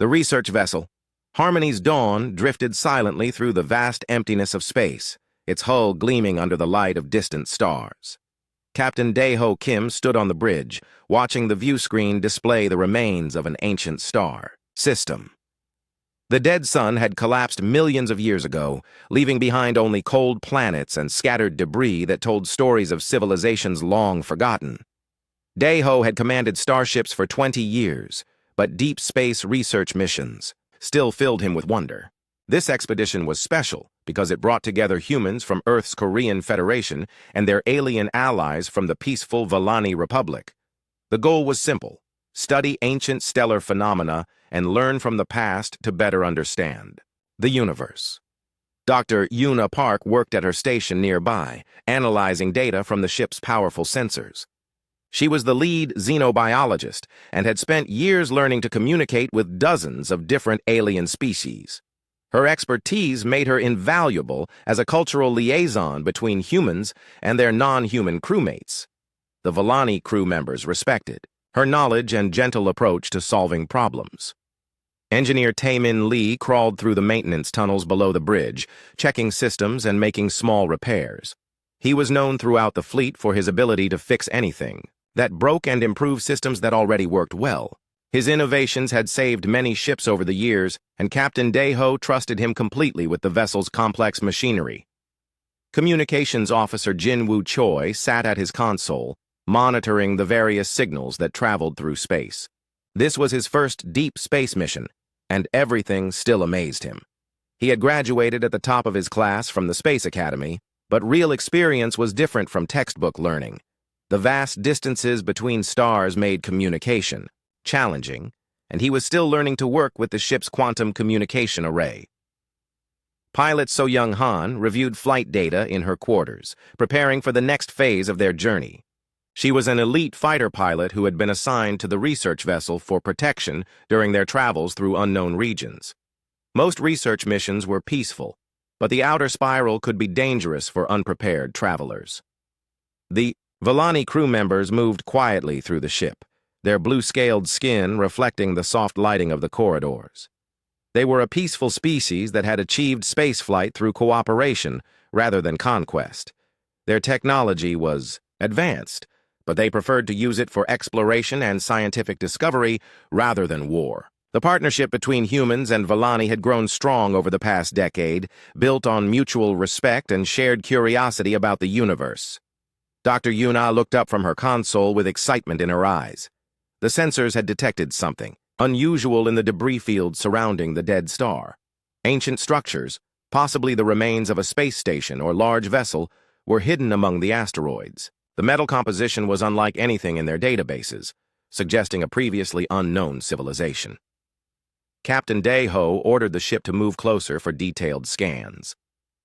The research vessel, Harmony's Dawn, drifted silently through the vast emptiness of space, its hull gleaming under the light of distant stars. Captain Dae-ho Kim stood on the bridge, watching the view screen display the remains of an ancient star system. The dead sun had collapsed millions of years ago, leaving behind only cold planets and scattered debris that told stories of civilizations long forgotten. Dae-ho had commanded starships for 20 years, but deep space research missions still filled him with wonder. This expedition was special because it brought together humans from Earth's Korean Federation and their alien allies from the peaceful Volani Republic. The goal was simple: study ancient stellar phenomena and learn from the past to better understand the universe. Dr. Yuna Park worked at her station nearby, analyzing data from the ship's powerful sensors. She was the lead xenobiologist and had spent years learning to communicate with dozens of different alien species. Her expertise made her invaluable as a cultural liaison between humans and their non-human crewmates. The Volani crew members respected her knowledge and gentle approach to solving problems. Engineer Taemin Lee crawled through the maintenance tunnels below the bridge, checking systems and making small repairs. He was known throughout the fleet for his ability to fix anything that broke and improve systems that already worked well. His innovations had saved many ships over the years, and Captain Dae-ho trusted him completely with the vessel's complex machinery. Communications Officer Jin-woo Choi sat at his console, monitoring the various signals that traveled through space. This was his first deep space mission, and everything still amazed him. He had graduated at the top of his class from the Space Academy, but real experience was different from textbook learning. The vast distances between stars made communication challenging, and he was still learning to work with the ship's quantum communication array. Pilot So Young-han reviewed flight data in her quarters, preparing for the next phase of their journey. She was an elite fighter pilot who had been assigned to the research vessel for protection during their travels through unknown regions. Most research missions were peaceful, but the outer spiral could be dangerous for unprepared travelers. The Volani crew members moved quietly through the ship, their blue-scaled skin reflecting the soft lighting of the corridors. They were a peaceful species that had achieved spaceflight through cooperation rather than conquest. Their technology was advanced, but they preferred to use it for exploration and scientific discovery rather than war. The partnership between humans and Volani had grown strong over the past decade, built on mutual respect and shared curiosity about the universe. Dr. Yuna looked up from her console with excitement in her eyes. The sensors had detected something unusual in the debris field surrounding the dead star. Ancient structures, possibly the remains of a space station or large vessel, were hidden among the asteroids. The metal composition was unlike anything in their databases, suggesting a previously unknown civilization. Captain Dae-ho ordered the ship to move closer for detailed scans.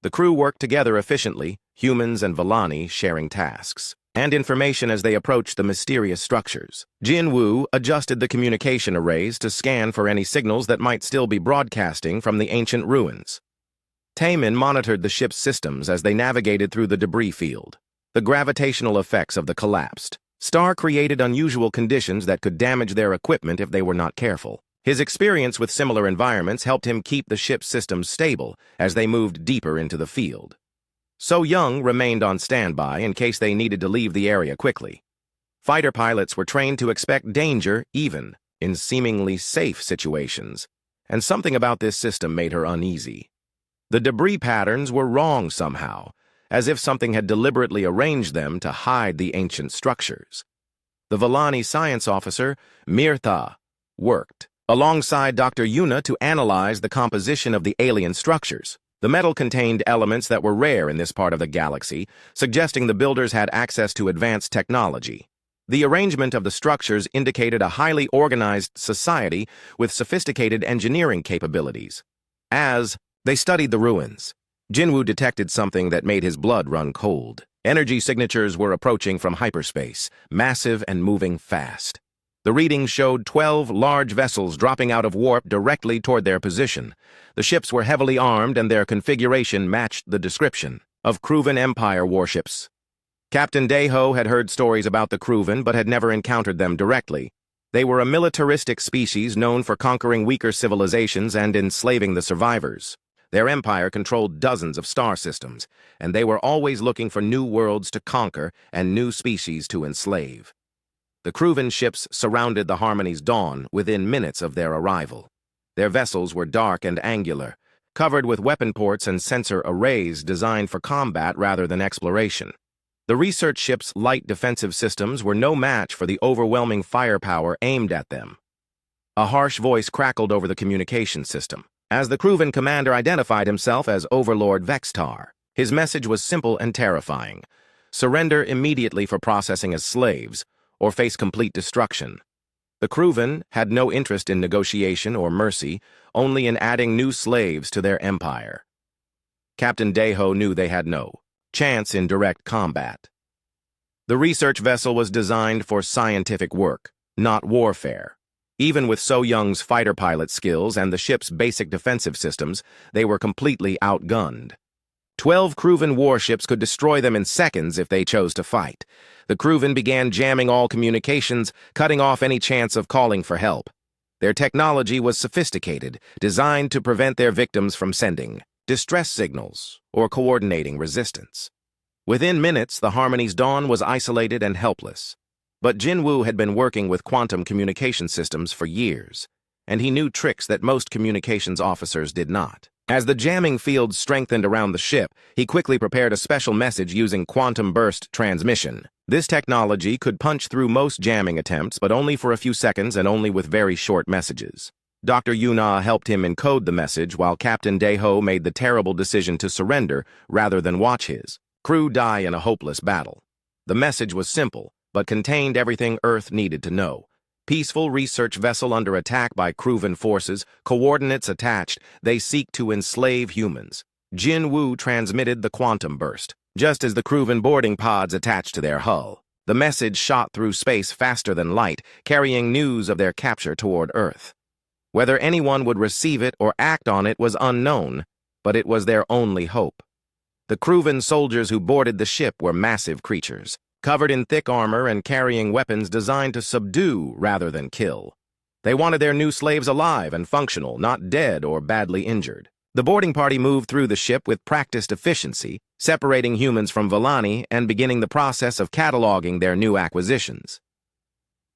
The crew worked together efficiently, humans and Volani sharing tasks and information as they approached the mysterious structures. Jin-woo adjusted the communication arrays to scan for any signals that might still be broadcasting from the ancient ruins. Taemin monitored the ship's systems as they navigated through the debris field. The gravitational effects of the collapsed star created unusual conditions that could damage their equipment if they were not careful. His experience with similar environments helped him keep the ship's systems stable as they moved deeper into the field. So Young remained on standby in case they needed to leave the area quickly. Fighter pilots were trained to expect danger even in seemingly safe situations, and something about this system made her uneasy. The debris patterns were wrong somehow, as if something had deliberately arranged them to hide the ancient structures. The Volani science officer, Mirtha, worked alongside Dr. Yuna to analyze the composition of the alien structures. The metal contained elements that were rare in this part of the galaxy, suggesting the builders had access to advanced technology. The arrangement of the structures indicated a highly organized society with sophisticated engineering capabilities. As they studied the ruins, Jin-woo detected something that made his blood run cold. Energy signatures were approaching from hyperspace, massive and moving fast. The readings showed 12 large vessels dropping out of warp directly toward their position. The ships were heavily armed and their configuration matched the description of Kruven Empire warships. Captain Dae-ho had heard stories about the Kruven but had never encountered them directly. They were a militaristic species known for conquering weaker civilizations and enslaving the survivors. Their empire controlled dozens of star systems, and they were always looking for new worlds to conquer and new species to enslave. The Crewven ships surrounded the Harmony's Dawn within minutes of their arrival. Their vessels were dark and angular, covered with weapon ports and sensor arrays designed for combat rather than exploration. The research ship's light defensive systems were no match for the overwhelming firepower aimed at them. A harsh voice crackled over the communication system, as the Crewven commander identified himself as Overlord Vextar. His message was simple and terrifying. Surrender immediately for processing as slaves, or face complete destruction. The Crewven had no interest in negotiation or mercy, only in adding new slaves to their empire. Captain Deho knew they had no chance in direct combat. The research vessel was designed for scientific work, not warfare. Even with So Young's fighter pilot skills and the ship's basic defensive systems, they were completely outgunned. 12 Crewven warships could destroy them in seconds if they chose to fight. The Crewven began jamming all communications, cutting off any chance of calling for help. Their technology was sophisticated, designed to prevent their victims from sending distress signals or coordinating resistance. Within minutes, the Harmony's Dawn was isolated and helpless. But Jinwoo had been working with quantum communication systems for years, and he knew tricks that most communications officers did not. As the jamming field strengthened around the ship, he quickly prepared a special message using quantum burst transmission. This technology could punch through most jamming attempts, but only for a few seconds and only with very short messages. Dr. Yuna helped him encode the message while Captain Deho made the terrible decision to surrender rather than watch his crew die in a hopeless battle. The message was simple, but contained everything Earth needed to know. Peaceful research vessel under attack by Crewven forces, coordinates attached, they seek to enslave humans. Jinwoo transmitted the quantum burst, just as the Crewven boarding pods attached to their hull. The message shot through space faster than light, carrying news of their capture toward Earth. Whether anyone would receive it or act on it was unknown, but it was their only hope. The Crewven soldiers who boarded the ship were massive creatures, covered in thick armor and carrying weapons designed to subdue rather than kill. They wanted their new slaves alive and functional, not dead or badly injured. The boarding party moved through the ship with practiced efficiency, separating humans from Villani and beginning the process of cataloging their new acquisitions.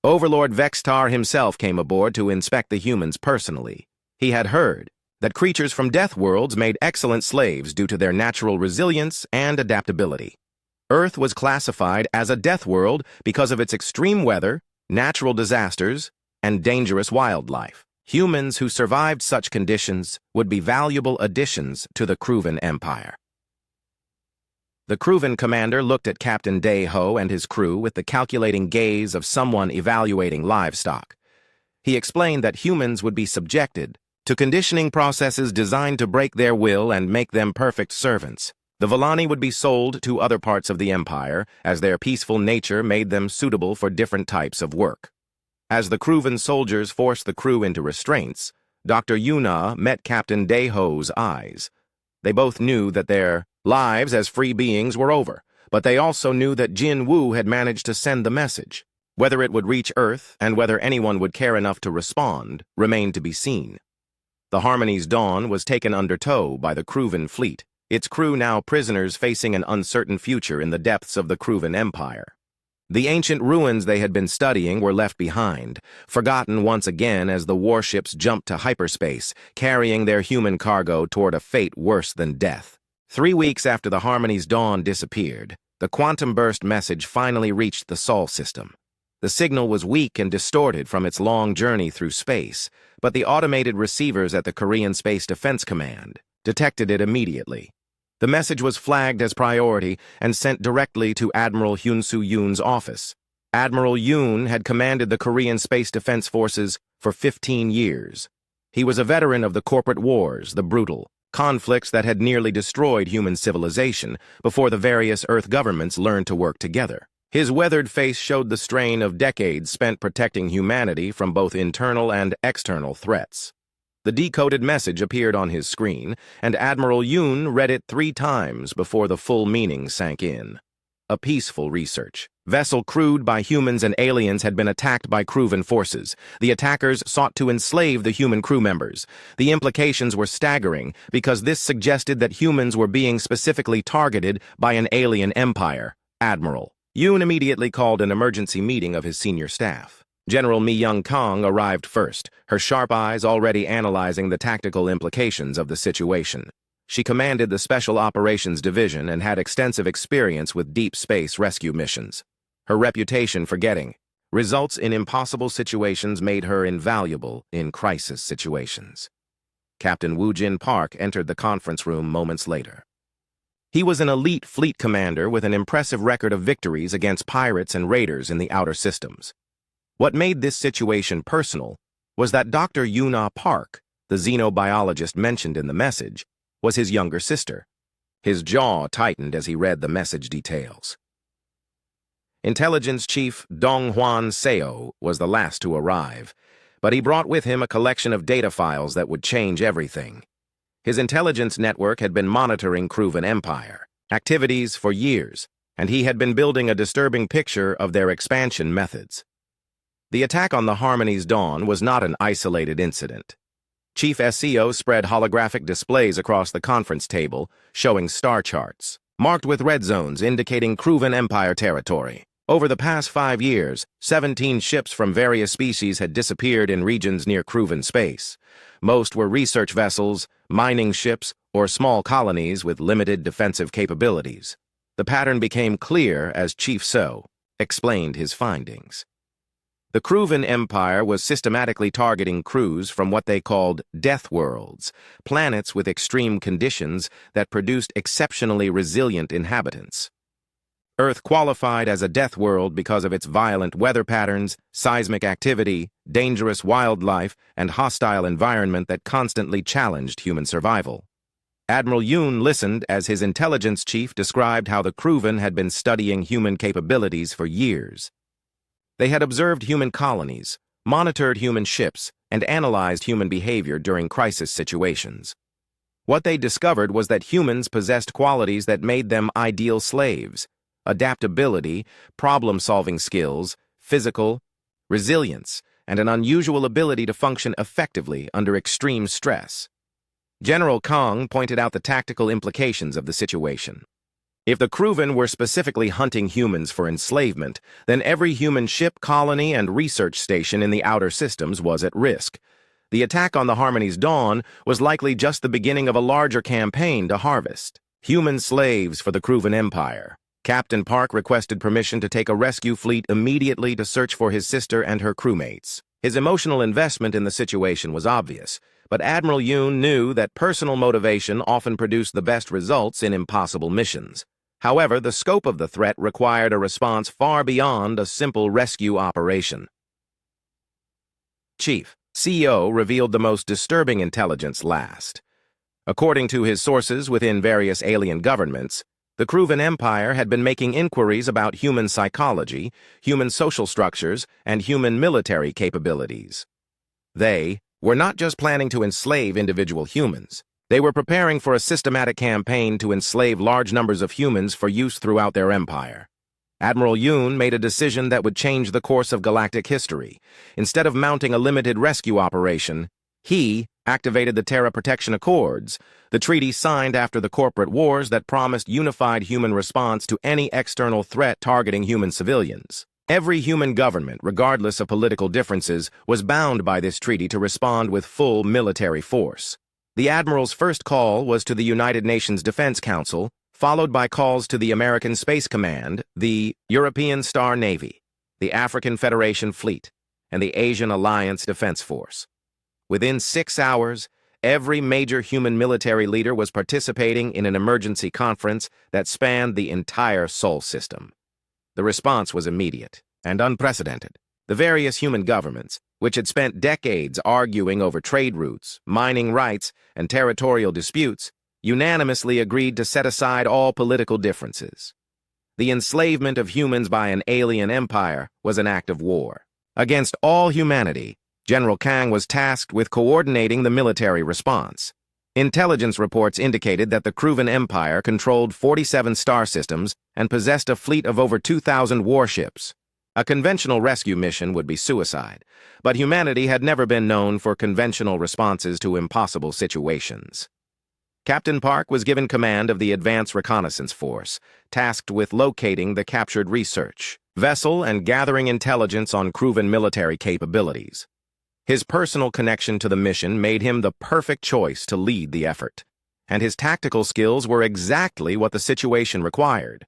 Overlord Vextar himself came aboard to inspect the humans personally. He had heard that creatures from Deathworlds made excellent slaves due to their natural resilience and adaptability. Earth was classified as a death world because of its extreme weather, natural disasters, and dangerous wildlife. Humans who survived such conditions would be valuable additions to the Crewven Empire. The Crewven commander looked at Captain Deho and his crew with the calculating gaze of someone evaluating livestock. He explained that humans would be subjected to conditioning processes designed to break their will and make them perfect servants. The Villani would be sold to other parts of the Empire, as their peaceful nature made them suitable for different types of work. As the Crewven soldiers forced the crew into restraints, Dr. Yuna met Captain Deho's eyes. They both knew that their lives as free beings were over, but they also knew that Jinwoo had managed to send the message. Whether it would reach Earth and whether anyone would care enough to respond remained to be seen. The Harmony's Dawn was taken under tow by the Crewven fleet, its crew now prisoners facing an uncertain future in the depths of the Crewven Empire. The ancient ruins they had been studying were left behind, forgotten once again as the warships jumped to hyperspace, carrying their human cargo toward a fate worse than death. 3 weeks after the Harmony's Dawn disappeared, the quantum burst message finally reached the Sol system. The signal was weak and distorted from its long journey through space, but the automated receivers at the Korean Space Defense Command detected it immediately. The message was flagged as priority and sent directly to Admiral Hyun-Soo Yoon's office. Admiral Yoon had commanded the Korean Space Defense Forces for 15 years. He was a veteran of the corporate wars, the brutal conflicts that had nearly destroyed human civilization before the various Earth governments learned to work together. His weathered face showed the strain of decades spent protecting humanity from both internal and external threats. The decoded message appeared on his screen, and Admiral Yoon read it 3 times before the full meaning sank in. a peaceful research. Vessel crewed by humans and aliens had been attacked by Crewven forces. The attackers sought to enslave the human crew members. The implications were staggering because this suggested that humans were being specifically targeted by an alien empire. Admiral Yoon immediately called an emergency meeting of his senior staff. General Mi Young Kong arrived first, her sharp eyes already analyzing the tactical implications of the situation. She commanded the Special Operations Division and had extensive experience with deep space rescue missions. Her reputation for getting results in impossible situations made her invaluable in crisis situations. Captain Woo Jin Park entered the conference room moments later. He was an elite fleet commander with an impressive record of victories against pirates and raiders in the outer systems. What made this situation personal was that Dr. Yuna Park, the xenobiologist mentioned in the message, was his younger sister. His jaw tightened as he read the message details. Intelligence Chief Dong Hwan Seo was the last to arrive, but he brought with him a collection of data files that would change everything. His intelligence network had been monitoring Crewven Empire activities for years, and he had been building a disturbing picture of their expansion methods. The attack on the Harmony's Dawn was not an isolated incident. Chief SEO spread holographic displays across the conference table, showing star charts, marked with red zones indicating Crewven Empire territory. Over the past 5 years, 17 ships from various species had disappeared in regions near Crewven space. Most were research vessels, mining ships, or small colonies with limited defensive capabilities. The pattern became clear as Chief So explained his findings. The Crewven Empire was systematically targeting crews from what they called Deathworlds, planets with extreme conditions that produced exceptionally resilient inhabitants. Earth qualified as a death world because of its violent weather patterns, seismic activity, dangerous wildlife, and hostile environment that constantly challenged human survival. Admiral Yoon listened as his intelligence chief described how the Crewven had been studying human capabilities for years. They had observed human colonies, monitored human ships, and analyzed human behavior during crisis situations. What they discovered was that humans possessed qualities that made them ideal slaves: adaptability, problem-solving skills, physical resilience, and an unusual ability to function effectively under extreme stress. General Kong pointed out the tactical implications of the situation. If the Crewven were specifically hunting humans for enslavement, then every human ship, colony, and research station in the outer systems was at risk. The attack on the Harmony's Dawn was likely just the beginning of a larger campaign to harvest human slaves for the Crewven Empire. Captain Park requested permission to take a rescue fleet immediately to search for his sister and her crewmates. His emotional investment in the situation was obvious, but Admiral Yoon knew that personal motivation often produced the best results in impossible missions. However, the scope of the threat required a response far beyond a simple rescue operation. Chief CEO revealed the most disturbing intelligence last. According to his sources within various alien governments, the Crewven Empire had been making inquiries about human psychology, human social structures, and human military capabilities. They were not just planning to enslave individual humans. They were preparing for a systematic campaign to enslave large numbers of humans for use throughout their empire. Admiral Yoon made a decision that would change the course of galactic history. Instead of mounting a limited rescue operation, he activated the Terra Protection Accords, the treaty signed after the corporate wars that promised unified human response to any external threat targeting human civilians. Every human government, regardless of political differences, was bound by this treaty to respond with full military force. The Admiral's first call was to the United Nations Defense Council, followed by calls to the American Space Command, the European Star Navy, the African Federation Fleet, and the Asian Alliance Defense Force. Within 6 hours, every major human military leader was participating in an emergency conference that spanned the entire Sol system. The response was immediate and unprecedented. The various human governments, which had spent decades arguing over trade routes, mining rights, and territorial disputes, unanimously agreed to set aside all political differences. The enslavement of humans by an alien empire was an act of war. Against all humanity, General Kang was tasked with coordinating the military response. Intelligence reports indicated that the Kruven Empire controlled 47 star systems and possessed a fleet of over 2,000 warships. A conventional rescue mission would be suicide, but humanity had never been known for conventional responses to impossible situations. Captain Park was given command of the Advanced Reconnaissance Force, tasked with locating the captured research vessel and gathering intelligence on Kruven military capabilities. His personal connection to the mission made him the perfect choice to lead the effort, and his tactical skills were exactly what the situation required.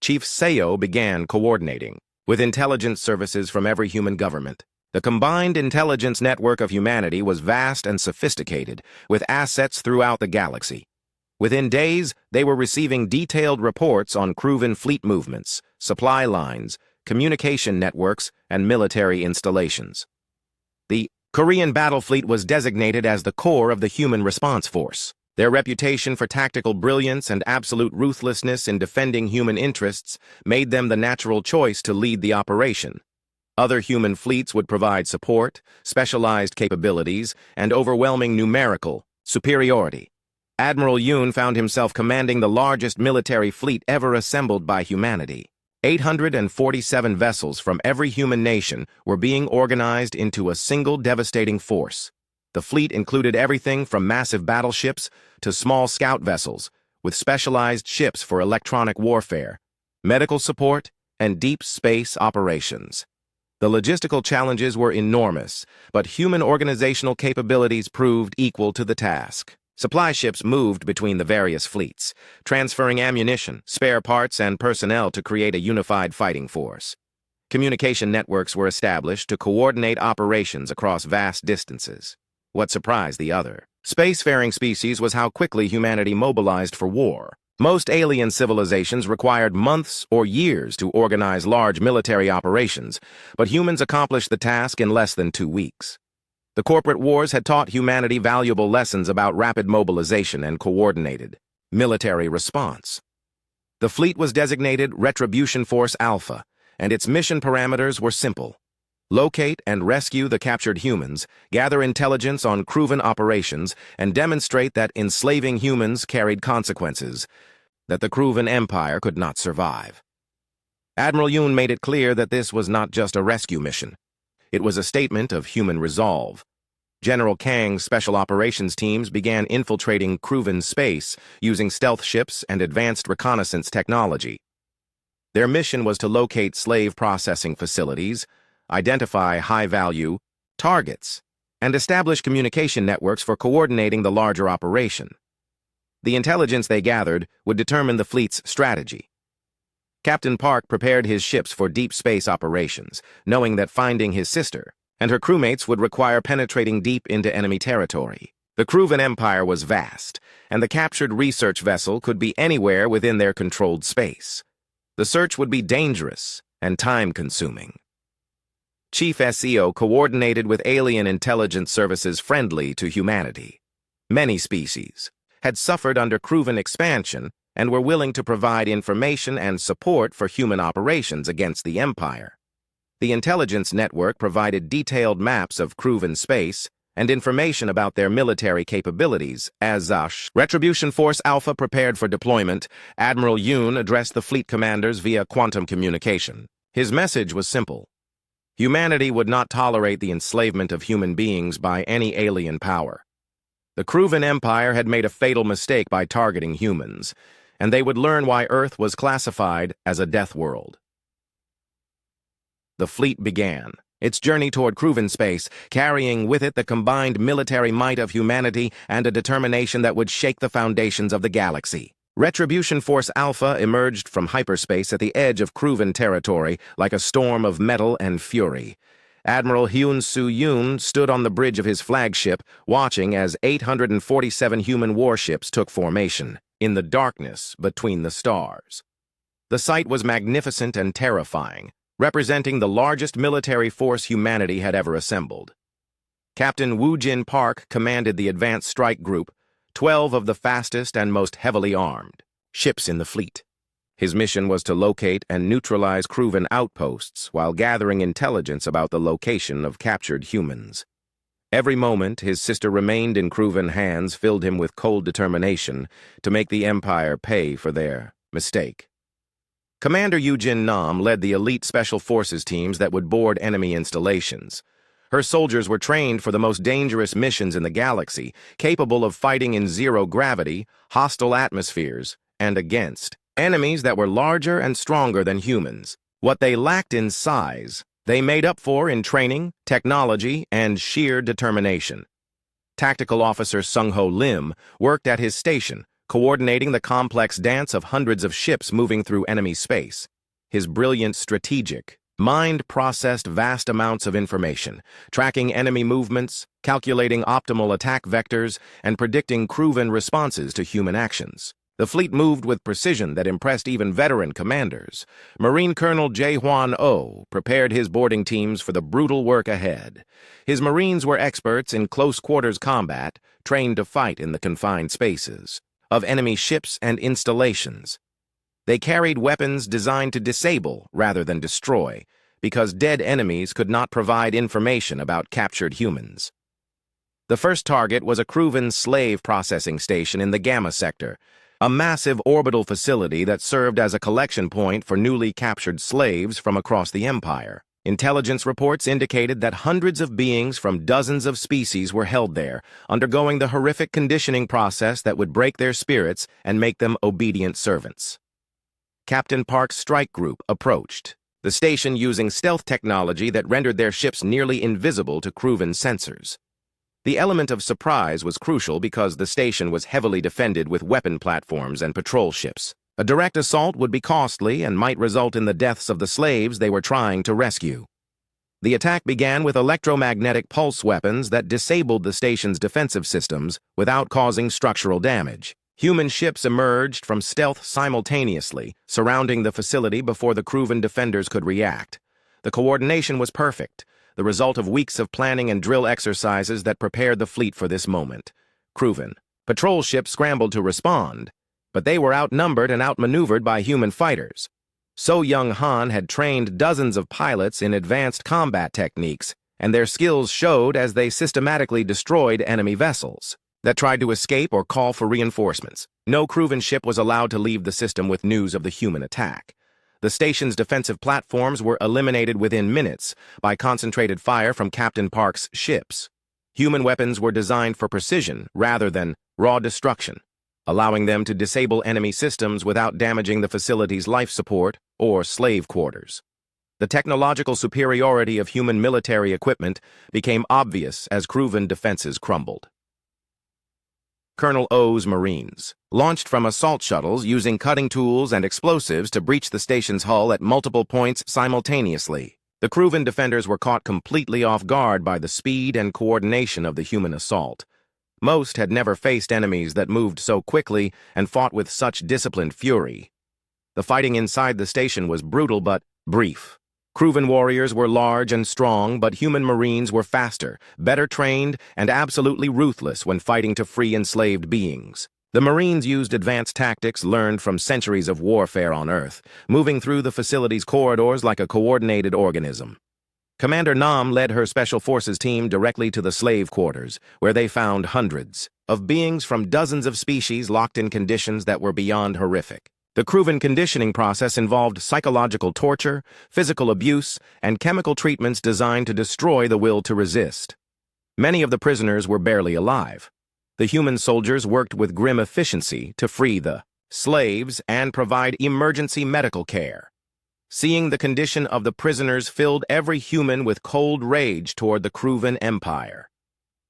Chief Seo began coordinating, with intelligence services from every human government. The combined intelligence network of humanity was vast and sophisticated, with assets throughout the galaxy. Within days, they were receiving detailed reports on Kruven fleet movements, supply lines, communication networks, and military installations. The Korean battle fleet was designated as the core of the human response force. Their reputation for tactical brilliance and absolute ruthlessness in defending human interests made them the natural choice to lead the operation. Other human fleets would provide support, specialized capabilities, and overwhelming numerical superiority. Admiral Yoon found himself commanding the largest military fleet ever assembled by humanity. 847 vessels from every human nation were being organized into a single devastating force. The fleet included everything from massive battleships to small scout vessels, with specialized ships for electronic warfare, medical support, and deep space operations. The logistical challenges were enormous, but human organizational capabilities proved equal to the task. Supply ships moved between the various fleets, transferring ammunition, spare parts, and personnel to create a unified fighting force. Communication networks were established to coordinate operations across vast distances. What surprised the other spacefaring species was how quickly humanity mobilized for war. Most alien civilizations required months or years to organize large military operations, but humans accomplished the task in less than 2 weeks. The corporate wars had taught humanity valuable lessons about rapid mobilization and coordinated military response. The fleet was designated Retribution Force Alpha, and its mission parameters were simple: locate and rescue the captured humans, gather intelligence on Kruven operations, and demonstrate that enslaving humans carried consequences that the Kruven Empire could not survive. Admiral Yoon made it clear that this was not just a rescue mission. It was a statement of human resolve. General Kang's special operations teams began infiltrating Kruven space using stealth ships and advanced reconnaissance technology. Their mission was to locate slave processing facilities, identify high-value targets, and establish communication networks for coordinating the larger operation. The intelligence they gathered would determine the fleet's strategy. Captain Park prepared his ships for deep space operations, knowing that finding his sister and her crewmates would require penetrating deep into enemy territory. The Kruven Empire was vast, and the captured research vessel could be anywhere within their controlled space. The search would be dangerous and time-consuming. Chief SEO coordinated with alien intelligence services friendly to humanity. Many species had suffered under Kruven expansion and were willing to provide information and support for human operations against the Empire. The intelligence network provided detailed maps of Kruven space and information about their military capabilities. As Retribution Force Alpha prepared for deployment, Admiral Yoon addressed the fleet commanders via quantum communication. His message was simple: humanity would not tolerate the enslavement of human beings by any alien power. The Kruven Empire had made a fatal mistake by targeting humans, and they would learn why Earth was classified as a death world. The fleet began its journey toward Kruven space, carrying with it the combined military might of humanity and a determination that would shake the foundations of the galaxy. Retribution Force Alpha emerged from hyperspace at the edge of Kruven territory like a storm of metal and fury. Admiral Hyun Soo Yoon stood on the bridge of his flagship, watching as 847 human warships took formation in the darkness between the stars. The sight was magnificent and terrifying, representing the largest military force humanity had ever assembled. Captain Woo Jin Park commanded the Advanced Strike Group, 12 of the fastest and most heavily armed ships in the fleet. His mission was to locate and neutralize Kruven outposts while gathering intelligence about the location of captured humans. Every moment his sister remained in Creuven hands filled him with cold determination to make the Empire pay for their mistake. Commander Yujin Nam led the elite special forces teams that would board enemy installations. Her soldiers were trained for the most dangerous missions in the galaxy, capable of fighting in zero gravity, hostile atmospheres, and against enemies that were larger and stronger than humans. What they lacked in size, they made up for in training, technology, and sheer determination. Tactical Officer Sung-Ho Lim worked at his station, coordinating the complex dance of hundreds of ships moving through enemy space. His brilliant strategic mind processed vast amounts of information, tracking enemy movements, calculating optimal attack vectors, and predicting Creuven responses to human actions. The fleet moved with precision that impressed even veteran commanders. Marine Colonel Jae-Hwan Oh prepared his boarding teams for the brutal work ahead. His Marines were experts in close-quarters combat, trained to fight in the confined spaces of enemy ships and installations. They carried weapons designed to disable rather than destroy, because dead enemies could not provide information about captured humans. The first target was a Creuven slave processing station in the Gamma sector, a massive orbital facility that served as a collection point for newly captured slaves from across the Empire. Intelligence reports indicated that hundreds of beings from dozens of species were held there, undergoing the horrific conditioning process that would break their spirits and make them obedient servants. Captain Park's strike group approached the station using stealth technology that rendered their ships nearly invisible to Creuven sensors. The element of surprise was crucial because the station was heavily defended with weapon platforms and patrol ships. A direct assault would be costly and might result in the deaths of the slaves they were trying to rescue. The attack began with electromagnetic pulse weapons that disabled the station's defensive systems without causing structural damage. Human ships emerged from stealth simultaneously, surrounding the facility before the Creuven defenders could react. The coordination was perfect, the result of weeks of planning and drill exercises that prepared the fleet for this moment. Creuven patrol ships scrambled to respond, but they were outnumbered and outmaneuvered by human fighters. So Young Han had trained dozens of pilots in advanced combat techniques, and their skills showed as they systematically destroyed enemy vessels that tried to escape or call for reinforcements. No Creuven ship was allowed to leave the system with news of the human attack. The station's defensive platforms were eliminated within minutes by concentrated fire from Captain Park's ships. Human weapons were designed for precision rather than raw destruction, allowing them to disable enemy systems without damaging the facility's life support or slave quarters. The technological superiority of human military equipment became obvious as Creuven defenses crumbled. Colonel O's Marines launched from assault shuttles using cutting tools and explosives to breach the station's hull at multiple points simultaneously. The Creuven defenders were caught completely off guard by the speed and coordination of the human assault. Most had never faced enemies that moved so quickly and fought with such disciplined fury. The fighting inside the station was brutal but brief. Creuven warriors were large and strong, but human Marines were faster, better trained, and absolutely ruthless when fighting to free enslaved beings. The Marines used advanced tactics learned from centuries of warfare on Earth, moving through the facility's corridors like a coordinated organism. Commander Nam led her Special Forces team directly to the slave quarters, where they found hundreds of beings from dozens of species locked in conditions that were beyond horrific. The Creuven conditioning process involved psychological torture, physical abuse, and chemical treatments designed to destroy the will to resist. Many of the prisoners were barely alive. The human soldiers worked with grim efficiency to free the slaves and provide emergency medical care. Seeing the condition of the prisoners filled every human with cold rage toward the Creuven Empire.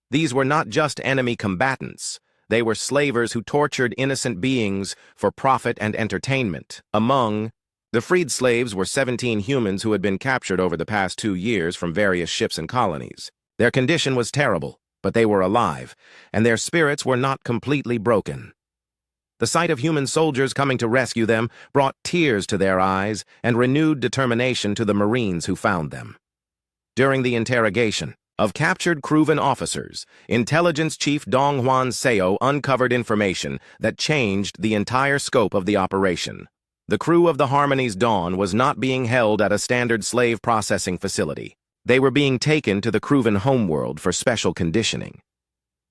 These were not just enemy combatants. They were slavers who tortured innocent beings for profit and entertainment. Among the freed slaves were 17 humans who had been captured over the past 2 years from various ships and colonies. Their condition was terrible, but they were alive, and their spirits were not completely broken. The sight of human soldiers coming to rescue them brought tears to their eyes and renewed determination to the Marines who found them. During the interrogation of captured Creuven officers, Intelligence Chief Dong Hwan Seo uncovered information that changed the entire scope of the operation. The crew of the Harmony's Dawn was not being held at a standard slave processing facility. They were being taken to the Kruven homeworld for special conditioning.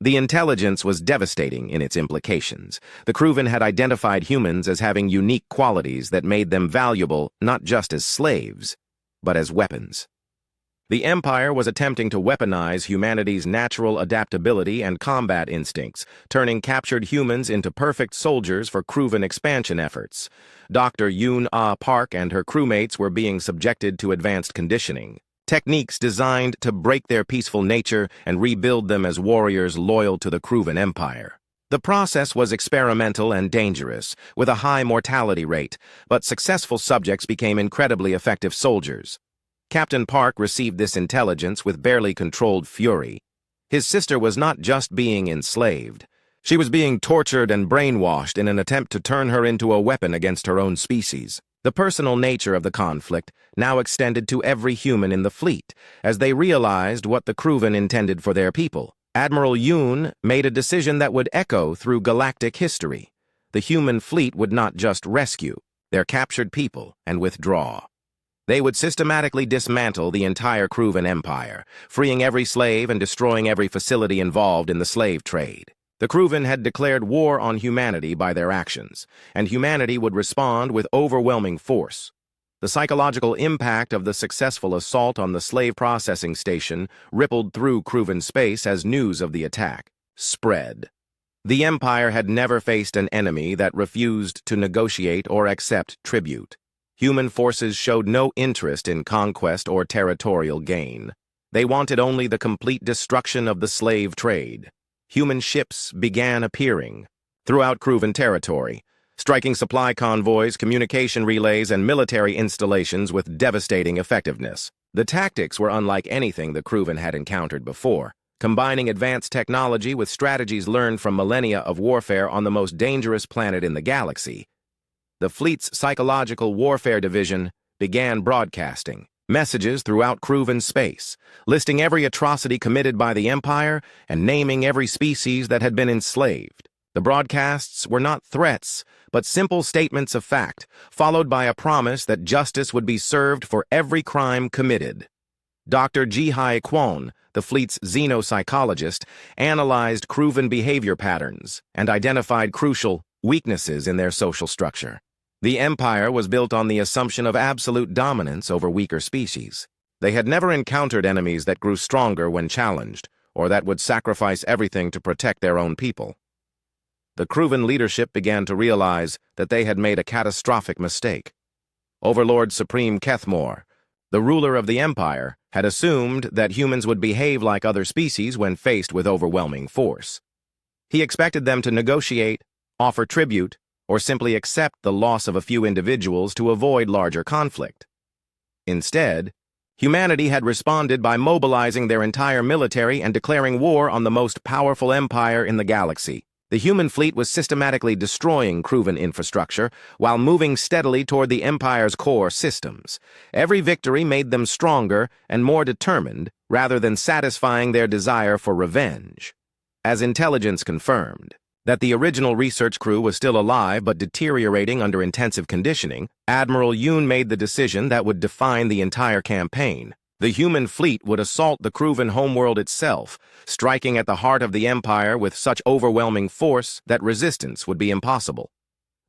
The intelligence was devastating in its implications. The Kruven had identified humans as having unique qualities that made them valuable not just as slaves, but as weapons. The Empire was attempting to weaponize humanity's natural adaptability and combat instincts, turning captured humans into perfect soldiers for Kruven expansion efforts. Dr. Yoon-Ah Park and her crewmates were being subjected to advanced conditioning, techniques designed to break their peaceful nature and rebuild them as warriors loyal to the Kruven Empire. The process was experimental and dangerous, with a high mortality rate, but successful subjects became incredibly effective soldiers. Captain Park received this intelligence with barely controlled fury. His sister was not just being enslaved. She was being tortured and brainwashed in an attempt to turn her into a weapon against her own species. The personal nature of the conflict now extended to every human in the fleet, as they realized what the Kruven intended for their people. Admiral Yoon made a decision that would echo through galactic history. The human fleet would not just rescue their captured people and withdraw. They would systematically dismantle the entire Kruven Empire, freeing every slave and destroying every facility involved in the slave trade. The Kruven had declared war on humanity by their actions, and humanity would respond with overwhelming force. The psychological impact of the successful assault on the slave processing station rippled through Kruven space as news of the attack spread. The Empire had never faced an enemy that refused to negotiate or accept tribute. Human forces showed no interest in conquest or territorial gain. They wanted only the complete destruction of the slave trade. Human ships began appearing throughout Kruven territory, striking supply convoys, communication relays, and military installations with devastating effectiveness. The tactics were unlike anything the Kruven had encountered before, combining advanced technology with strategies learned from millennia of warfare on the most dangerous planet in the galaxy. The fleet's psychological warfare division began broadcasting messages throughout Kruven space, listing every atrocity committed by the Empire and naming every species that had been enslaved. The broadcasts were not threats, but simple statements of fact, followed by a promise that justice would be served for every crime committed. Dr. Ji-Hai Kwon, the fleet's xenopsychologist, analyzed Kruven behavior patterns and identified crucial weaknesses in their social structure. The Empire was built on the assumption of absolute dominance over weaker species. They had never encountered enemies that grew stronger when challenged, or that would sacrifice everything to protect their own people. The Kruven leadership began to realize that they had made a catastrophic mistake. Overlord Supreme Kethmore, the ruler of the Empire, had assumed that humans would behave like other species when faced with overwhelming force. He expected them to negotiate, offer tribute, or simply accept the loss of a few individuals to avoid larger conflict. Instead, humanity had responded by mobilizing their entire military and declaring war on the most powerful empire in the galaxy. The human fleet was systematically destroying Kruven infrastructure while moving steadily toward the Empire's core systems. Every victory made them stronger and more determined, rather than satisfying their desire for revenge. As intelligence confirmed that the original research crew was still alive but deteriorating under intensive conditioning, Admiral Yoon made the decision that would define the entire campaign. The human fleet would assault the Kruven homeworld itself, striking at the heart of the Empire with such overwhelming force that resistance would be impossible.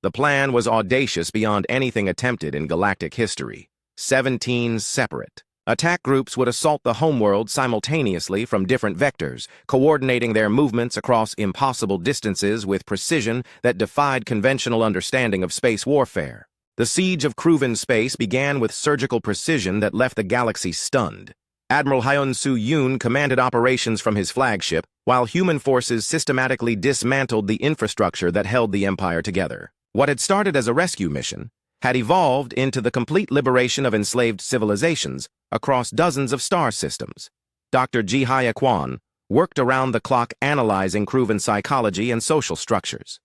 The plan was audacious beyond anything attempted in galactic history. 17 separate attack groups would assault the homeworld simultaneously from different vectors, coordinating their movements across impossible distances with precision that defied conventional understanding of space warfare. The siege of Kruven space began with surgical precision that left the galaxy stunned. Admiral Hyun-Soo Yoon commanded operations from his flagship, while human forces systematically dismantled the infrastructure that held the Empire together. What had started as a rescue mission had evolved into the complete liberation of enslaved civilizations across dozens of star systems. Dr. Ji-Hai Kwon worked around the clock analyzing Kruven psychology and social structures.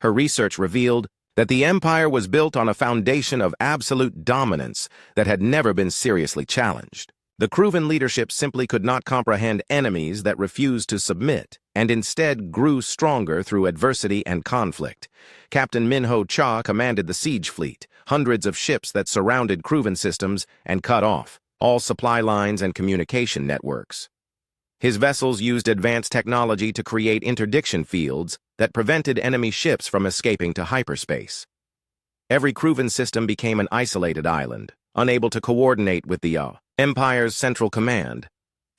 Her research revealed that the Empire was built on a foundation of absolute dominance that had never been seriously challenged. The Kruven leadership simply could not comprehend enemies that refused to submit, and instead grew stronger through adversity and conflict. Captain Min-Ho Cha commanded the siege fleet, hundreds of ships that surrounded Kruven systems and cut off all supply lines and communication networks. His vessels used advanced technology to create interdiction fields that prevented enemy ships from escaping to hyperspace. Every Crewven system became an isolated island, unable to coordinate with the Empire's central command.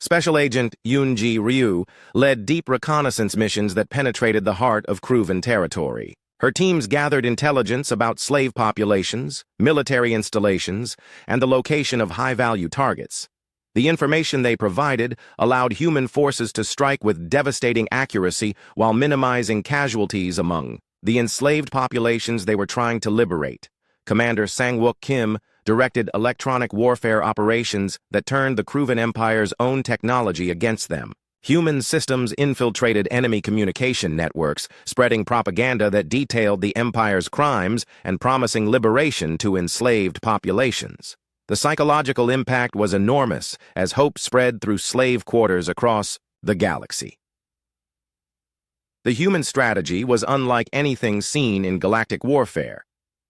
Special Agent Yoonji Ryu led deep reconnaissance missions that penetrated the heart of Crewven territory. Her teams gathered intelligence about slave populations, military installations, and the location of high-value targets. The information they provided allowed human forces to strike with devastating accuracy while minimizing casualties among the enslaved populations they were trying to liberate. Commander Sang-wook Kim directed electronic warfare operations that turned the Crewven Empire's own technology against them. Human systems infiltrated enemy communication networks, spreading propaganda that detailed the Empire's crimes and promising liberation to enslaved populations. The psychological impact was enormous as hope spread through slave quarters across the galaxy. The human strategy was unlike anything seen in galactic warfare.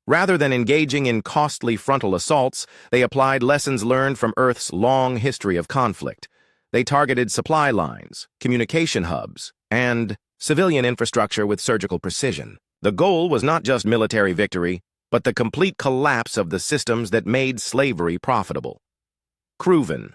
Rather than engaging in costly frontal assaults, they applied lessons learned from Earth's long history of conflict. They targeted supply lines, communication hubs, and civilian infrastructure with surgical precision. The goal was not just military victory, but the complete collapse of the systems that made slavery profitable. Crewven.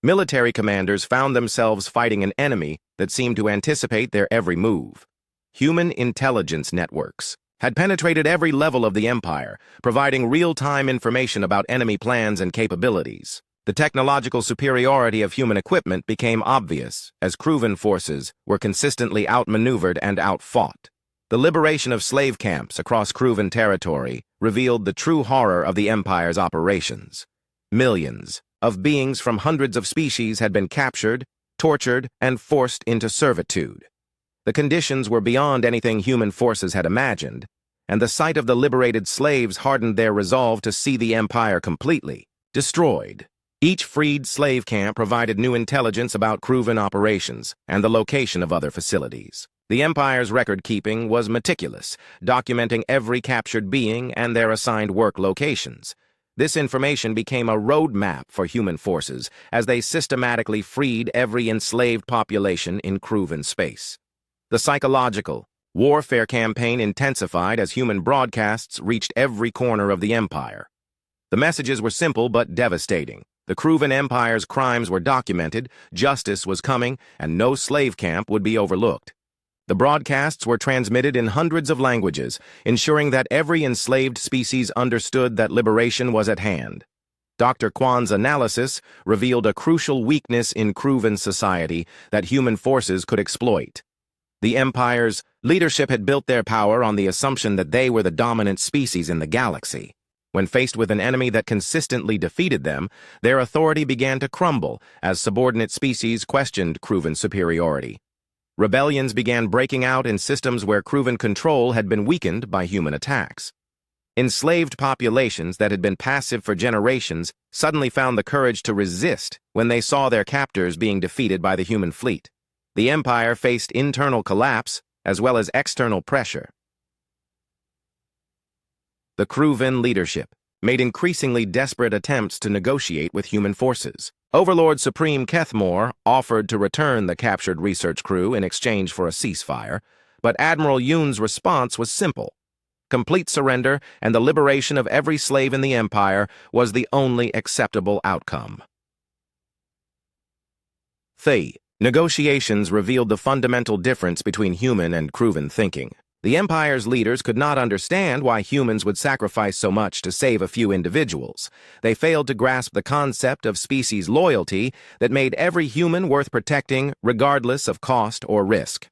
Military commanders found themselves fighting an enemy that seemed to anticipate their every move. Human intelligence networks had penetrated every level of the Empire, providing real-time information about enemy plans and capabilities. The technological superiority of human equipment became obvious as Crewven forces were consistently outmaneuvered and outfought. The liberation of slave camps across Crewven territory revealed the true horror of the Empire's operations. Millions of beings from hundreds of species had been captured, tortured, and forced into servitude. The conditions were beyond anything human forces had imagined, and the sight of the liberated slaves hardened their resolve to see the Empire completely destroyed. Each freed slave camp provided new intelligence about Crewven operations and the location of other facilities. The Empire's record-keeping was meticulous, documenting every captured being and their assigned work locations. This information became a roadmap for human forces as they systematically freed every enslaved population in Crewven space. The psychological warfare campaign intensified as human broadcasts reached every corner of the Empire. The messages were simple but devastating. The Crewven Empire's crimes were documented, justice was coming, and no slave camp would be overlooked. The broadcasts were transmitted in hundreds of languages, ensuring that every enslaved species understood that liberation was at hand. Dr. Kwan's analysis revealed a crucial weakness in Crewven society that human forces could exploit. The Empire's leadership had built their power on the assumption that they were the dominant species in the galaxy. When faced with an enemy that consistently defeated them, their authority began to crumble as subordinate species questioned Crewven superiority. Rebellions began breaking out in systems where Crewven control had been weakened by human attacks. Enslaved populations that had been passive for generations suddenly found the courage to resist when they saw their captors being defeated by the human fleet. The Empire faced internal collapse as well as external pressure. The Crewven leadership made increasingly desperate attempts to negotiate with human forces. Overlord Supreme Kethmore offered to return the captured research crew in exchange for a ceasefire, but Admiral Yoon's response was simple. Complete surrender and the liberation of every slave in the Empire was the only acceptable outcome. Negotiations revealed the fundamental difference between human and Crewven thinking. The Empire's leaders could not understand why humans would sacrifice so much to save a few individuals. They failed to grasp the concept of species loyalty that made every human worth protecting regardless of cost or risk.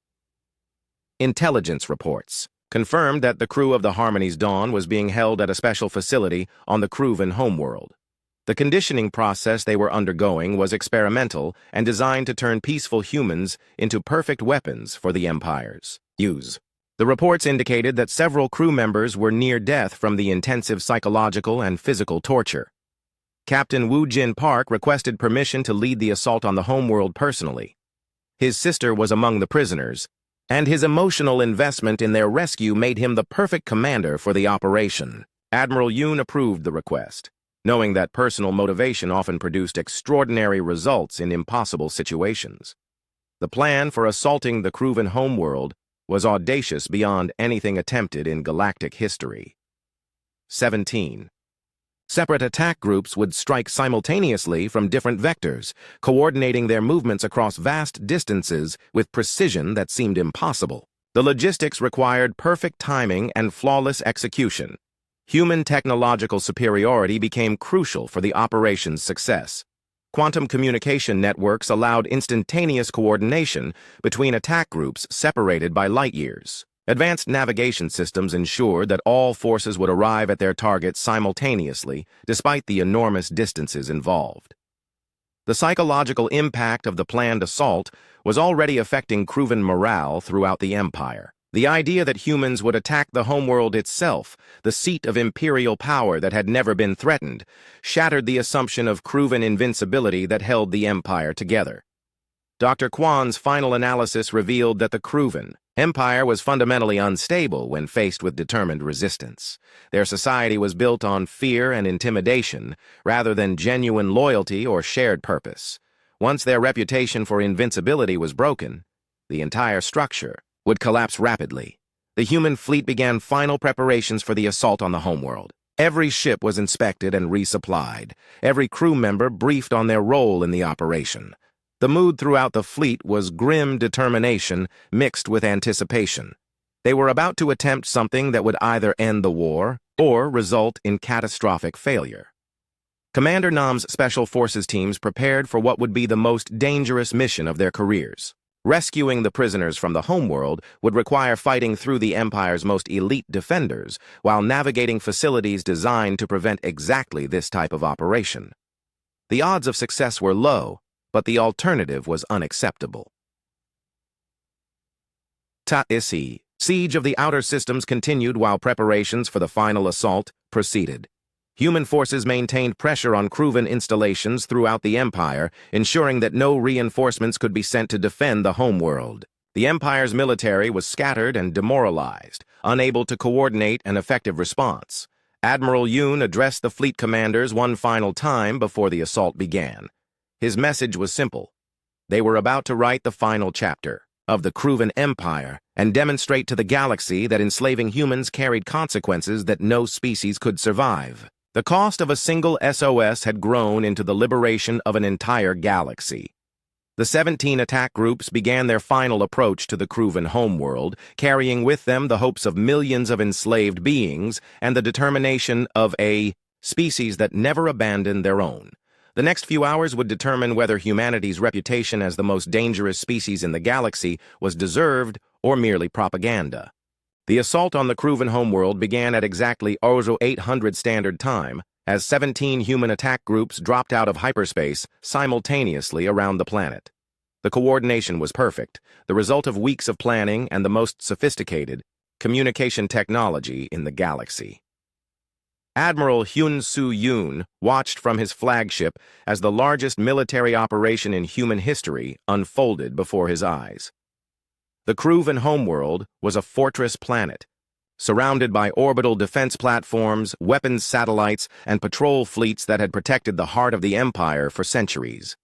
Intelligence reports confirmed that the crew of the Harmony's Dawn was being held at a special facility on the Crewven homeworld. The conditioning process they were undergoing was experimental and designed to turn peaceful humans into perfect weapons for the Empire's use. The reports indicated that several crew members were near death from the intensive psychological and physical torture. Captain Woo Jin Park requested permission to lead the assault on the homeworld personally. His sister was among the prisoners, and his emotional investment in their rescue made him the perfect commander for the operation. Admiral Yoon approved the request. knowing that personal motivation often produced extraordinary results in impossible situations. The plan for assaulting the Creuven homeworld was audacious beyond anything attempted in galactic history. 17. Separate attack groups would strike simultaneously from different vectors, coordinating their movements across vast distances with precision that seemed impossible. The logistics required perfect timing and flawless execution. Human technological superiority became crucial for the operation's success. Quantum communication networks allowed instantaneous coordination between attack groups separated by light years. Advanced navigation systems ensured that all forces would arrive at their targets simultaneously, despite the enormous distances involved. The psychological impact of the planned assault was already affecting Creuven morale throughout the Empire. The idea that humans would attack the homeworld itself, the seat of imperial power that had never been threatened, shattered the assumption of Creuven invincibility that held the Empire together. Dr. Kwan's final analysis revealed that the Creuven Empire was fundamentally unstable when faced with determined resistance. Their society was built on fear and intimidation, rather than genuine loyalty or shared purpose. Once their reputation for invincibility was broken, the entire structure would collapse rapidly. The human fleet began final preparations for the assault on the homeworld. Every ship was inspected and resupplied. Every crew member briefed on their role in the operation. The mood throughout the fleet was grim determination mixed with anticipation. They were about to attempt something that would either end the war or result in catastrophic failure. Commander Nam's Special Forces teams prepared for what would be the most dangerous mission of their careers. Rescuing the prisoners from the homeworld would require fighting through the Empire's most elite defenders while navigating facilities designed to prevent exactly this type of operation. The odds of success were low, but the alternative was unacceptable. Ta'isi. Siege of the outer systems continued while preparations for the final assault proceeded. Human forces maintained pressure on Creuven installations throughout the Empire, ensuring that no reinforcements could be sent to defend the homeworld. The Empire's military was scattered and demoralized, unable to coordinate an effective response. Admiral Yoon addressed the fleet commanders one final time before the assault began. His message was simple. They were about to write the final chapter of the Creuven Empire and demonstrate to the galaxy that enslaving humans carried consequences that no species could survive. The cost of a single SOS had grown into the liberation of an entire galaxy. The 17 attack groups began their final approach to the Creuven homeworld, carrying with them the hopes of millions of enslaved beings and the determination of a species that never abandoned their own. The next few hours would determine whether humanity's reputation as the most dangerous species in the galaxy was deserved or merely propaganda. The assault on the Creuven homeworld began at exactly 0800 Standard Time, as 17 human attack groups dropped out of hyperspace simultaneously around the planet. The coordination was perfect, the result of weeks of planning and the most sophisticated communication technology in the galaxy. Admiral Hyun Soo Yoon watched from his flagship as the largest military operation in human history unfolded before his eyes. The Creuven homeworld was a fortress planet, surrounded by orbital defense platforms, weapons satellites, and patrol fleets that had protected the heart of the Empire for centuries.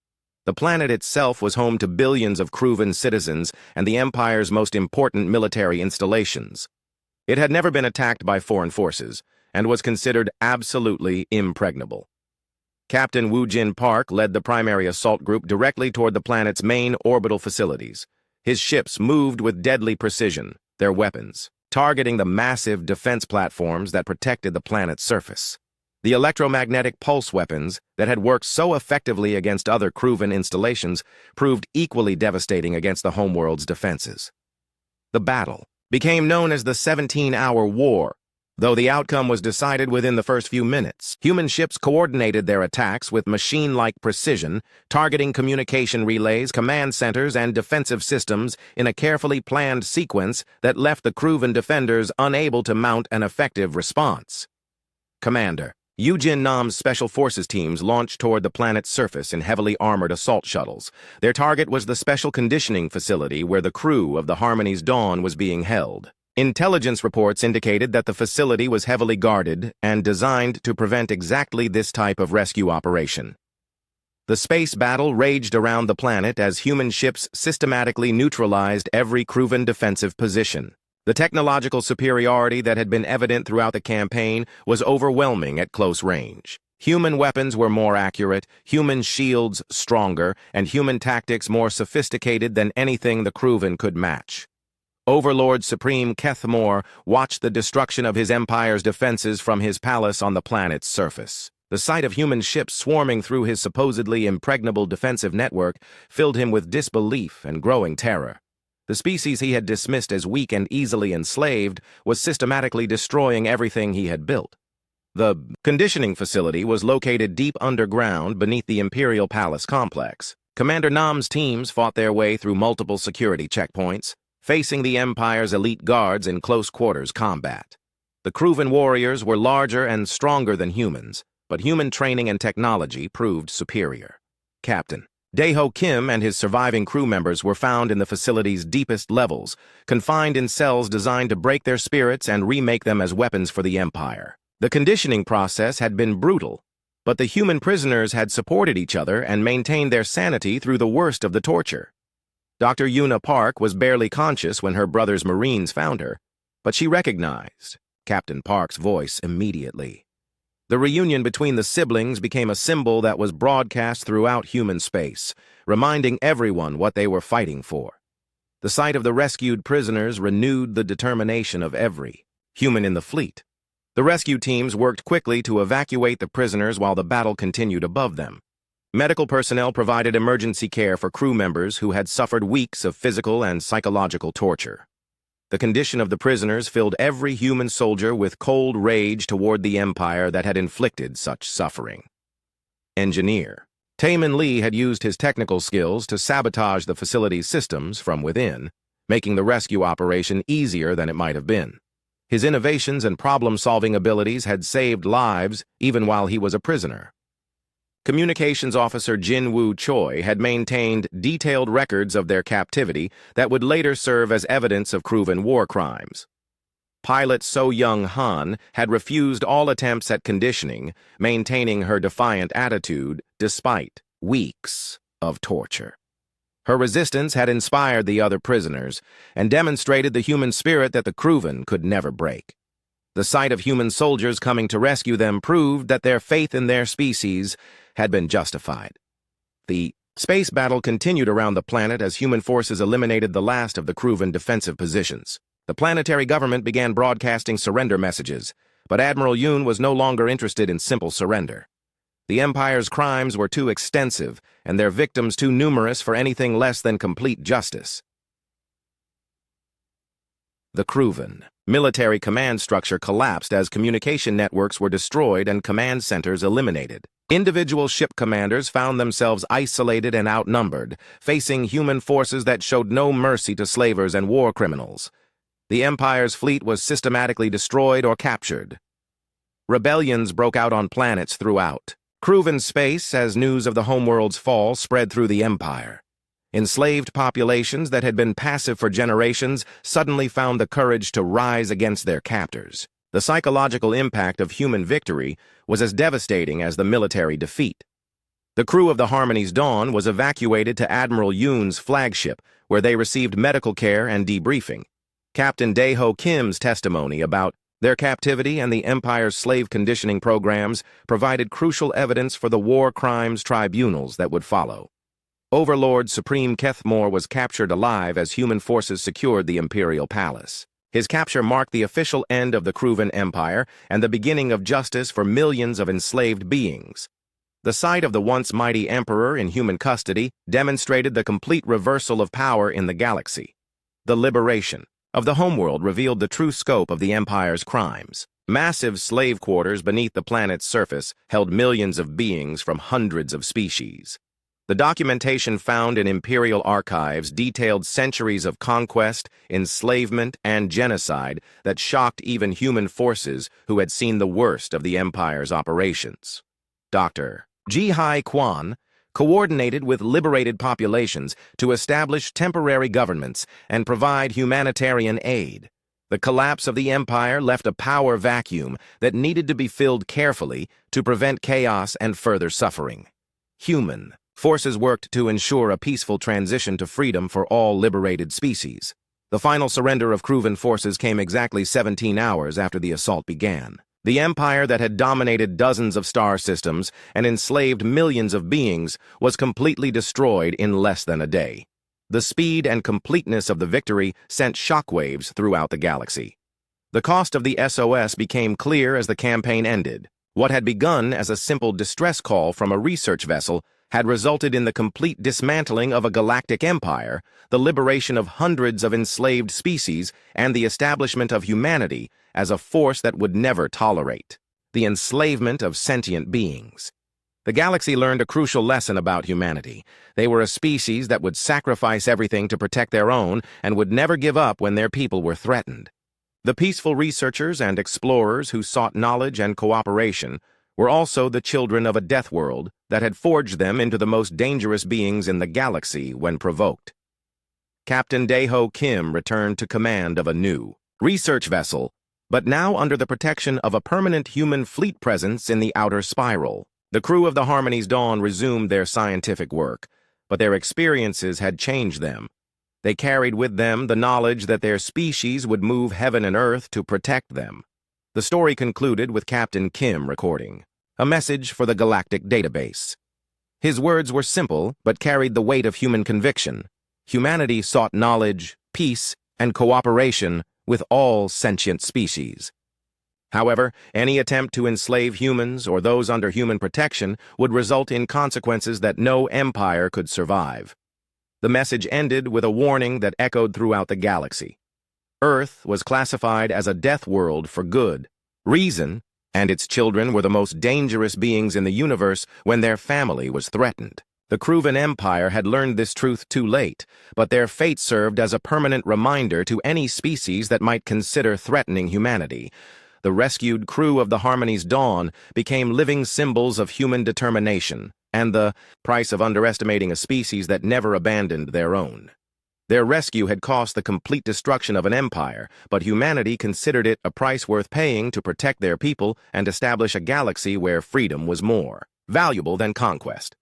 The planet itself was home to billions of Creuven citizens and the Empire's most important military installations. It had never been attacked by foreign forces, and was considered absolutely impregnable. Captain Woo Jin Park led the primary assault group directly toward the planet's main orbital facilities. His ships moved with deadly precision, their weapons targeting the massive defense platforms that protected the planet's surface. The electromagnetic pulse weapons that had worked so effectively against other Creuven installations proved equally devastating against the homeworld's defenses. The battle became known as the 17-hour war. Though the outcome was decided within the first few minutes, human ships coordinated their attacks with machine-like precision, targeting communication relays, command centers, and defensive systems in a carefully planned sequence that left the Creuven defenders unable to mount an effective response. Commander Yoojin Nam's Special Forces teams launched toward the planet's surface in heavily armored assault shuttles. Their target was the special conditioning facility where the crew of the Harmony's Dawn was being held. Intelligence reports indicated that the facility was heavily guarded and designed to prevent exactly this type of rescue operation. The space battle raged around the planet as human ships systematically neutralized every Kruvan defensive position. The technological superiority that had been evident throughout the campaign was overwhelming at close range. Human weapons were more accurate, human shields stronger, and human tactics more sophisticated than anything the Kruvan could match. Overlord Supreme Kethmore watched the destruction of his empire's defenses from his palace on the planet's surface. The sight of human ships swarming through his supposedly impregnable defensive network filled him with disbelief and growing terror. The species he had dismissed as weak and easily enslaved was systematically destroying everything he had built. The conditioning facility was located deep underground beneath the Imperial Palace complex. Commander Nam's teams fought their way through multiple security checkpoints, facing the Empire's elite guards in close-quarters combat. The Kruvan warriors were larger and stronger than humans, but human training and technology proved superior. Captain Daeho Kim and his surviving crew members were found in the facility's deepest levels, confined in cells designed to break their spirits and remake them as weapons for the Empire. The conditioning process had been brutal, but the human prisoners had supported each other and maintained their sanity through the worst of the torture. Dr. Yuna Park was barely conscious when her brother's Marines found her, but she recognized Captain Park's voice immediately. The reunion between the siblings became a symbol that was broadcast throughout human space, reminding everyone what they were fighting for. The sight of the rescued prisoners renewed the determination of every human in the fleet. The rescue teams worked quickly to evacuate the prisoners while the battle continued above them. Medical personnel provided emergency care for crew members who had suffered weeks of physical and psychological torture. The condition of the prisoners filled every human soldier with cold rage toward the Empire that had inflicted such suffering. Engineer Taemin Lee had used his technical skills to sabotage the facility's systems from within, making the rescue operation easier than it might have been. His innovations and problem-solving abilities had saved lives even while he was a prisoner. Communications Officer Jin Woo Choi had maintained detailed records of their captivity that would later serve as evidence of Kruvan war crimes. Pilot So Young Han had refused all attempts at conditioning, maintaining her defiant attitude despite weeks of torture. Her resistance had inspired the other prisoners and demonstrated the human spirit that the Kruvan could never break. The sight of human soldiers coming to rescue them proved that their faith in their species had been justified. The space battle continued around the planet as human forces eliminated the last of the Kruvan defensive positions. The planetary government began broadcasting surrender messages, but Admiral Yoon was no longer interested in simple surrender. The Empire's crimes were too extensive and their victims too numerous for anything less than complete justice. The Kruvan military command structure collapsed as communication networks were destroyed and command centers eliminated. Individual ship commanders found themselves isolated and outnumbered, facing human forces that showed no mercy to slavers and war criminals. The Empire's fleet was systematically destroyed or captured. Rebellions broke out on planets throughout. Kruvan space as news of the homeworld's fall spread through the Empire. Enslaved populations that had been passive for generations suddenly found the courage to rise against their captors. The psychological impact of human victory was as devastating as the military defeat. The crew of the Harmony's Dawn was evacuated to Admiral Yoon's flagship, where they received medical care and debriefing. Captain Daeho Kim's testimony about their captivity and the Empire's slave conditioning programs provided crucial evidence for the war crimes tribunals that would follow. Overlord Supreme Kethmore was captured alive as human forces secured the Imperial Palace. His capture marked the official end of the Kruvan Empire and the beginning of justice for millions of enslaved beings. The sight of the once mighty Emperor in human custody demonstrated the complete reversal of power in the galaxy. The liberation of the homeworld revealed the true scope of the Empire's crimes. Massive slave quarters beneath the planet's surface held millions of beings from hundreds of species. The documentation found in Imperial archives detailed centuries of conquest, enslavement, and genocide that shocked even human forces who had seen the worst of the Empire's operations. Dr. Ji-Hai Kwan coordinated with liberated populations to establish temporary governments and provide humanitarian aid. The collapse of the Empire left a power vacuum that needed to be filled carefully to prevent chaos and further suffering. Human forces worked to ensure a peaceful transition to freedom for all liberated species. The final surrender of Kruvan forces came exactly 17 hours after the assault began. The empire that had dominated dozens of star systems and enslaved millions of beings was completely destroyed in less than a day. The speed and completeness of the victory sent shockwaves throughout the galaxy. The cost of the SOS became clear as the campaign ended. What had begun as a simple distress call from a research vessel had resulted in the complete dismantling of a galactic empire, the liberation of hundreds of enslaved species, and the establishment of humanity as a force that would never tolerate the enslavement of sentient beings. The galaxy learned a crucial lesson about humanity. They were a species that would sacrifice everything to protect their own and would never give up when their people were threatened. The peaceful researchers and explorers who sought knowledge and cooperation were also the children of a death world that had forged them into the most dangerous beings in the galaxy when provoked. Captain Daeho Kim returned to command of a new research vessel, but now under the protection of a permanent human fleet presence in the outer spiral. The crew of the Harmony's Dawn resumed their scientific work, but their experiences had changed them. They carried with them the knowledge that their species would move heaven and earth to protect them. The story concluded with Captain Kim recording a message for the Galactic Database. His words were simple, but carried the weight of human conviction. Humanity sought knowledge, peace, and cooperation with all sentient species. However, any attempt to enslave humans or those under human protection would result in consequences that no empire could survive. The message ended with a warning that echoed throughout the galaxy. Earth was classified as a death world for good. Reason and its children were the most dangerous beings in the universe when their family was threatened. The Kruvan Empire had learned this truth too late, but their fate served as a permanent reminder to any species that might consider threatening humanity. The rescued crew of the Harmony's Dawn became living symbols of human determination and the price of underestimating a species that never abandoned their own. Their rescue had cost the complete destruction of an empire, but humanity considered it a price worth paying to protect their people and establish a galaxy where freedom was more valuable than conquest.